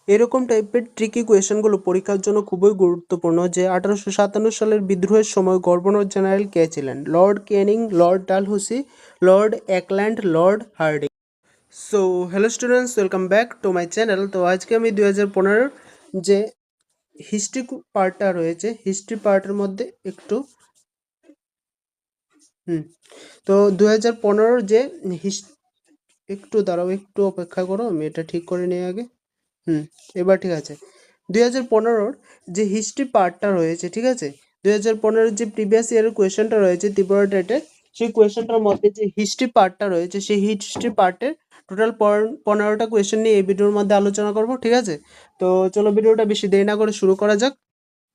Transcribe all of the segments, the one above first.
এরকম টাইপের ট্রিকি কোয়েশনগুলো পরীক্ষার জন্য খুবই গুরুত্বপূর্ণ। যে 1857 সালের বিদ্রোহের সময় গভর্নর জেনারেল কে ছিলেন? Lord Canning, Lord Dalhousie, Lord Auckland, Lord Hardinge. So hello students, welcome back to my channel. তো আজকে আমি 2015 যে হিস্ট্রি পার্টটা রয়েছে, হিস্ট্রি পার্টের মধ্যে একটু তো 2015 যে একটু দাঁড়াও, একটু অপেক্ষা করো, আমি এটা ঠিক করে নিই আগে। এবার ঠিক আছে। 2015 যে হিস্ট্রি পার্টটা রয়েছে, ঠিক আছে, 2015 যে প্রিভিয়াস ইয়ারের কোয়েশ্চেনটা রয়েছে ত্রিপুরা টেটের, সেই কোয়েশ্চেনটার মধ্যে যে হিস্ট্রি পার্টটা রয়েছে, সেই হিস্ট্রি পার্টের টোটাল 15টা কোয়েশ্চেন নিয়ে এই ভিডিওর মধ্যে আলোচনা করব, ঠিক আছে। তো চলো ভিডিওটা বেশি দেরি না করে শুরু করা যাক।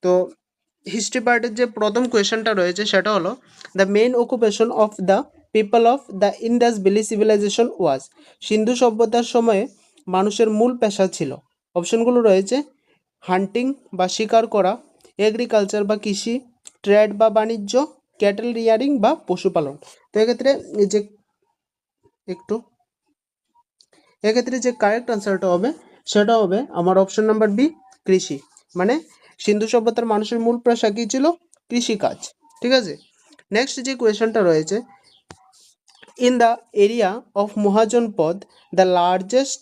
তো হিস্ট্রি পার্টের যে প্রথম কোয়েশ্চেনটা রয়েছে সেটা হলো, the main occupation of the people of the Indus valley civilisation was. সিন্ধু সভ্যতার সময়ে মানুষের মূল পেশা ছিল। অপশনগুলো রয়েছে হান্টিং বা শিকার করা, এগ্রিকালচার বা কৃষি, ট্রেড বা বাণিজ্য, ক্যাটেল রিয়ারিং বা পশুপালন। তো এক্ষেত্রে যে একটু এক্ষেত্রে যে কারেক্ট আনসারটা হবে সেটা হবে আমার অপশন নাম্বার বি, কৃষি। মানে সিন্ধু সভ্যতার মানুষের মূল পেশা কী ছিল? কৃষিকাজ, ঠিক আছে। নেক্সট যে কোয়েশনটা রয়েছে, in the area of Mahajanapada the largest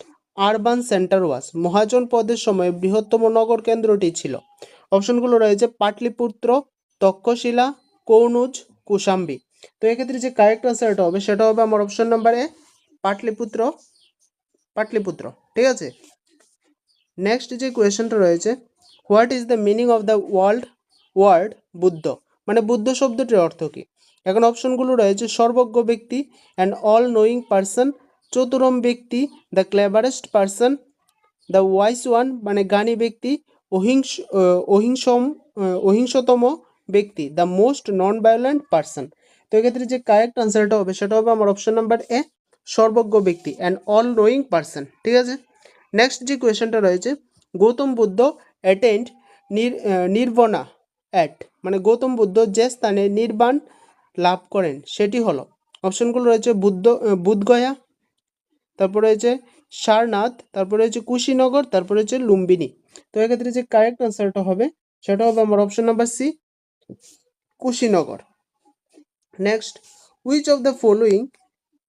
urban centre was. মহাজনপদের সময় বৃহত্তম নগর কেন্দ্রটি ছিল। অপশনগুলো রয়েছে পাটলিপুত্র, তক্ষশিলা, কৌনুজ, কুশাম্বি। তো এক্ষেত্রে যে কারেক্ট আনসারটা হবে সেটা হবে আমার option number A, Pataliputra. Pataliputra, ঠিক আছে। নেক্সট যে কোয়েশনটা রয়েছে, what is the meaning of the word Buddha. মানে বুদ্ধ শব্দটির অর্থ কী? এখন অপশনগুলো রয়েছে সর্বজ্ঞ ব্যক্তি, অ্যান্ড অল নোয়িং পারসন, চতুরম ব্যক্তি, the cleverest person, the wise one মানে জ্ঞানী ব্যক্তি, অহিংস অহিংসম অহিংসতম ব্যক্তি, the most non violent person. তো এক্ষেত্রে যে কারেক্ট আনসারটা হবে সেটা হবে আমার অপশন নাম্বার এ, সর্বজ্ঞ ব্যক্তি অ্যান্ড অল নোয়িং পারসন, ঠিক আছে। নেক্সট যে কোয়েশনটা রয়েছে, গৌতম বুদ্ধ অ্যাটেন্ড নির্বনা অ্যাট। মানে গৌতম বুদ্ধ যে স্থানে নির্বাণ লাভ করেন সেটি হলো, অপশনগুলো রয়েছে বুধগয়া, তারপরে রয়েছে সারনাথ, তারপরে হচ্ছে কুশীনগর, তারপরে হচ্ছে লুম্বিনী। তো এক্ষেত্রে যে কারেক্ট আনসারটা হবে সেটা হবে আমার option number C, Kushinagar. Next, which of the following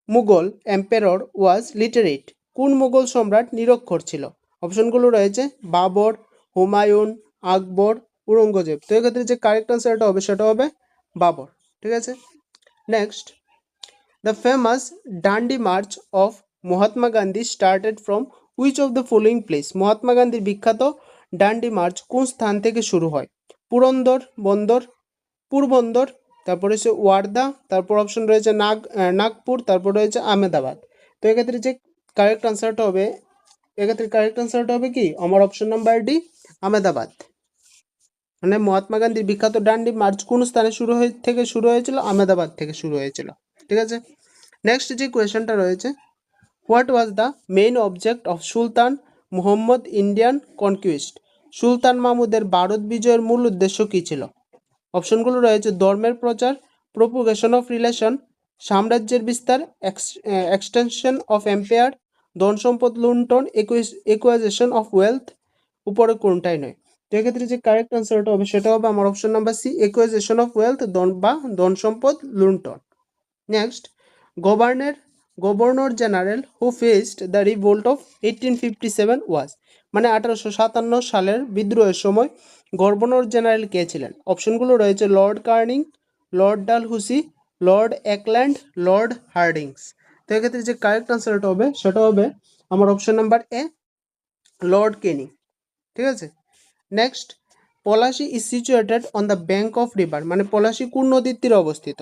Mughal emperor was literate. কোন মুঘল সম্রাট নিরক্ষর ছিল? অপশনগুলো রয়েছে বাবর, হুমায়ুন, আকবর, ঔরঙ্গজেব। তো এক্ষেত্রে যে কারেক্ট আনসারটা হবে সেটা হবে বাবর, ঠিক আছে। Next, the famous Dandi march of Mahatma Gandhi started from which of the following place. Mahatma গান্ধীর বিখ্যাত ডান্ডি মার্চ কোন স্থান থেকে শুরু হয়? পুরন্দর বন্দর, পোরবন্দর, তারপরে হচ্ছে ওয়ার্ধা, তারপর অপশন রয়েছে নাগপুর, তারপর রয়েছে আহমেদাবাদ। তো এক্ষেত্রে যে কারেক্ট আনসারটা হবে কি আমার অপশন নাম্বার ডি, আহমেদাবাদ। মানে মহাত্মা গান্ধীর বিখ্যাত ডান্ডি মার্চ কোন স্থানে শুরু হয়েছিল? আহমেদাবাদ থেকে শুরু হয়েছিল, ঠিক আছে। নেক্সট যে কোয়েশনটা রয়েছে, what was the main object of Sultan Muhammad Indian conquest. Sultan মাহমুদের ভারত বিজয়ের মূল উদ্দেশ্য কী ছিল? অপশনগুলো রয়েছে ধর্মের প্রচার, প্রোপোগেশন অফ রিলেশন, সাম্রাজ্যের বিস্তার, এক্সটেনশন অফ এম্পায়ার, ধন সম্পদ লুণ্ঠন, ইকুয়াইজেশন অফ ওয়েলথ, উপরে কোনটাই নয়। তো এক্ষেত্রে যে কারেক্ট আনসারটা হবে সেটা হবে আমার option number C, acquisition of wealth, ধন সম্পদ লুণ্ঠন। Next, governor governor general who faced the revolt of 1857 was. মানে 1857 সালের বিদ্রোহের সময় গভর্নর জেনারেল কে ছিলেন? অপশনগুলো রয়েছে লর্ড কার্নিং, Lord Dalhousie, Lord Auckland, Lord Hardinge. তো এক্ষেত্রে যে কারেক্ট আনসারটা হবে সেটা হবে আমার option number A, Lord Canning, ঠিক আছে। Next, Plassey is situated on the bank of river. মানে পলাশি কোন নদীর তীরে অবস্থিত?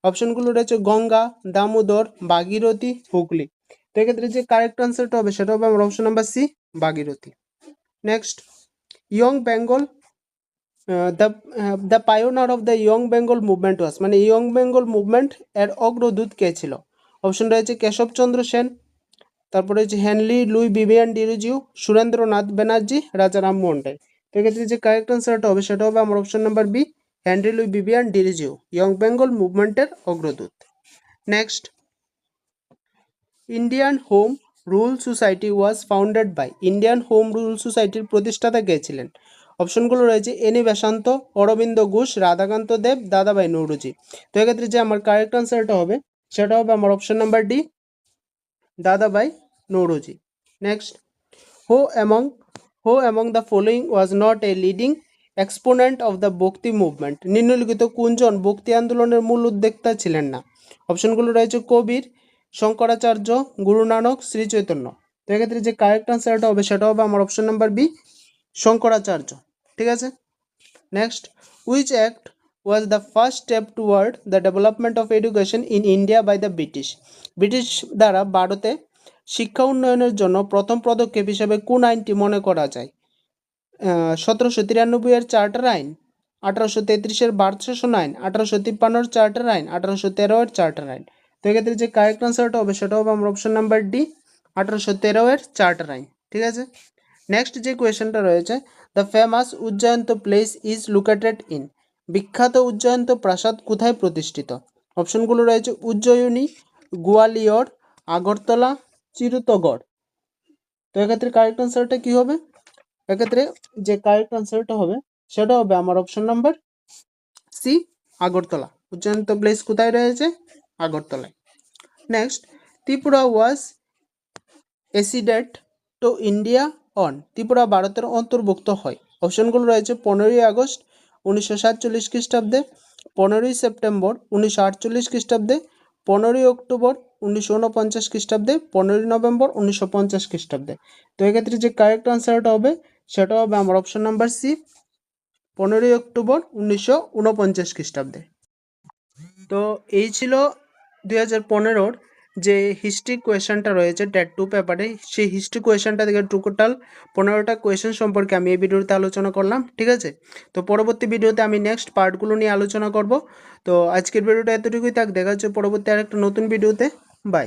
অপশনগুলো রয়েছে গঙ্গা, দামোদর, ভাগীরথী, হুগলি। তো এক্ষেত্রে যে কারেক্ট আনসারটা হবে সেটা হবে আমার option number C, Bhagirathi. Next, young Bengal the pioneer of the young Bengal movement was. মানে ইয়ং বেঙ্গল মুভমেন্ট এর অগ্রদূত কে ছিল? অপশন রয়েছে কেশবচন্দ্র সেন, তারপরে হচ্ছে Henry Louis Vivian Derozio, Surendranath Banerjee, রাজা রামমোহন রায়। তো এক্ষেত্রে যে কারেক্ট আনসারটা হবে সেটা হবে আমার option number B, Henry Louis Vivian Derozio, young Bengal মুভমেন্টের অগ্রদূত। Next, Indian Home Rule Society was founded by, Indian Home Rule সোসাইটির প্রতিষ্ঠাতা কে ছিলেন? অপশনগুলো রয়েছে এনি বেসান্ত, অরবিন্দ ঘোষ, রাধাকান্ত দেব, দাদাভাই নৌরোজি। তো এক্ষেত্রে যে আমার কারেক্ট আনসারটা হবে সেটা হবে আমার অপশন নাম্বার ডি, দাদাভাই Naoroji. Next, who among who among the following was not a leading exponent of the ভক্তি মুভমেন্ট? নিম্নলিখিত কোনজন ভক্তি আন্দোলনের মূল উদ্যোক্তা ছিলেন না? অপশনগুলো রয়েছে কবির, শঙ্করাচার্য, গুরু নানক, শ্রী চৈতন্য। তো এক্ষেত্রে যে কারেক্ট আনসারটা হবে সেটা হবে আমার অপশন নাম্বার বি, শঙ্করাচার্য। ঠিক আছে। Next, which act was the first step toward the development of education in India by the British? British দ্বারা ভারতে শিক্ষা উন্নয়নের জন্য প্রথম পদক্ষেপ হিসেবে কোন আইনটি মনে করা যায়? 1793 চার্টার আইন, 1833 ভারত শাসন আইন, 1853 চার্টার আইন, 1813 চার্টার আইন। তো এক্ষেত্রে যে কারেক্ট আনসারটা হবে সেটা হবে আমার অপশন নাম্বার ডি, 1813 চার্টার আইন। ঠিক আছে। নেক্সট যে কোয়েশ্চেনটা রয়েছে, the famous Ujjayanta place is located in? বিখ্যাত উজ্জয়ন্ত প্রাসাদ কোথায় প্রতিষ্ঠিত? অপশনগুলো রয়েছে উজ্জয়িনী, গোয়ালিয়র, আগরতলা, চিরুতগড়। তো এক্ষেত্রে কারেক্ট আনসারটা কি হবে? এক্ষেত্রে যে কারেক্ট আনসারটা হবে সেটা হবে আমার option number C, Agartala. Ujjayanta palace কোথায় রয়েছে? আগরতলায়। Next, Tripura was acceded to India on? Tripura ভারতের অন্তর্ভুক্ত হয়। অপশনগুলো রয়েছে 15ই আগস্ট 1947 খ্রিস্টাব্দে, 15ই সেপ্টেম্বর 1948 খ্রিস্টাব্দে, 15ই অক্টোবর 1949 খ্রিস্টাব্দে, 15ই নভেম্বর 1950 খ্রিস্টাব্দে। তো এক্ষেত্রে যে কারেক্ট আনসারটা হবে সেটা হবে আমার অপশন নাম্বার সি, 15ই অক্টোবর 1949 খ্রিস্টাব্দে। তো এই ছিল 2015-র যে হিস্ট্রি কোয়েশনটা রয়েছে টেট 2 পেপারে, সেই হিস্ট্রি কোয়েশনটা থেকে টোটাল 15টা কোয়েশন সম্পর্কে আমি এই ভিডিওতে আলোচনা করলাম। ঠিক আছে। তো পরবর্তী ভিডিওতে আমি নেক্সট পার্টগুলো নিয়ে আলোচনা করব। তো আজকের ভিডিওটা এতটুকুই থাক, দেখা হচ্ছে পরবর্তী আরেকটা নতুন ভিডিওতে। বাই।